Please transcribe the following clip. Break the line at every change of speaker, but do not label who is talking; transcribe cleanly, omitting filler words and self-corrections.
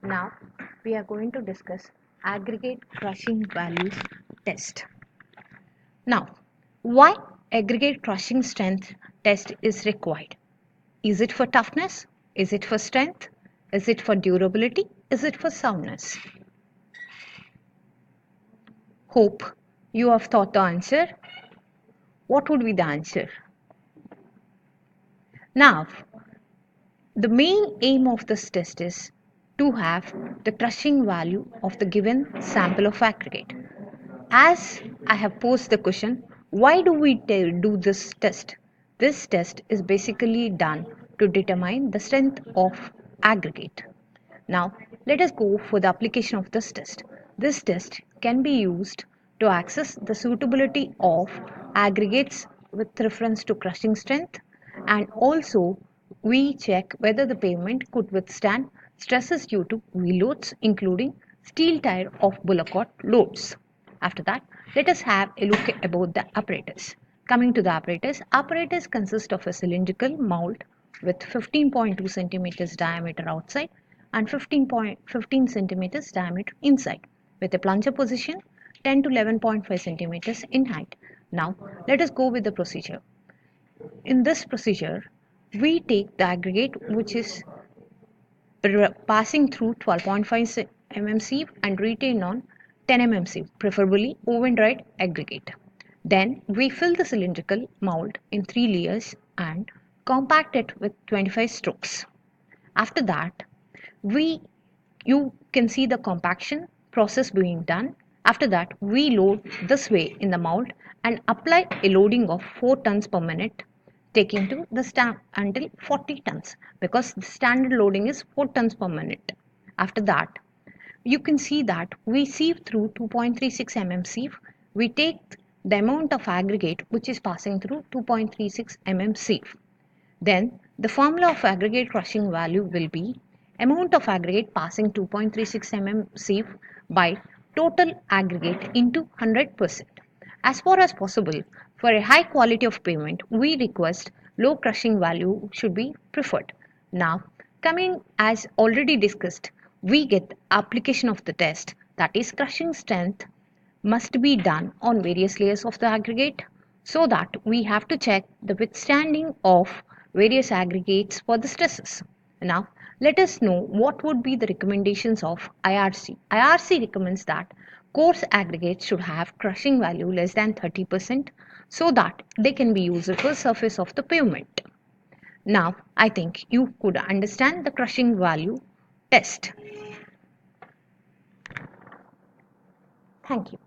Now we are going to discuss aggregate crushing values test. Now, why aggregate crushing strength test is required? Is it for toughness? Is it for strength? Is it for durability? Is it for soundness? Hope you have thought the answer. What would be the answer? Now, the main aim of this test is to have the crushing value of the given sample of aggregate. As I have posed the question, why do we do this test? This test is basically done to determine the strength of aggregate. Now, let us go for the application of this test. This test can be used to assess the suitability of aggregates with reference to crushing strength, and also we check whether the pavement could withstand stresses due to wheel loads, including steel tire of bullock loads. After that, let us have a look about the apparatus. Coming to the apparatus consists of a cylindrical mold with 15.2 centimeters diameter outside and 15 centimeters diameter inside, with a plunger position 10 to 11.5 centimeters in height. Now, let us go with the procedure. In this procedure, we take the aggregate which is passing through 12.5 mm sieve and retain on 10 mm sieve, preferably oven dried aggregate. Then we fill the cylindrical mold in 3 layers and compact it with 25 strokes. After that, you can see the compaction process being done. After that, we load this way in the mold and apply a loading of 4 tons per minute, taking to the stamp until 40 tons, because the standard loading is 4 tons per minute. After that, you can see that we sieve through 2.36 mm sieve. We take the amount of aggregate which is passing through 2.36 mm sieve. Then the formula of aggregate crushing value will be amount of aggregate passing 2.36 mm sieve by total aggregate into 100%. As far as possible, for a high quality of pavement, we request low crushing value should be preferred. Now, coming as already discussed, we get the application of the test, that is crushing strength must be done on various layers of the aggregate, so that we have to check the withstanding of various aggregates for the stresses. Now, let us know what would be the recommendations of IRC. IRC recommends that coarse aggregates should have crushing value less than 30% so that they can be used for surface of the pavement. Now, I think you could understand the crushing value test. Thank you.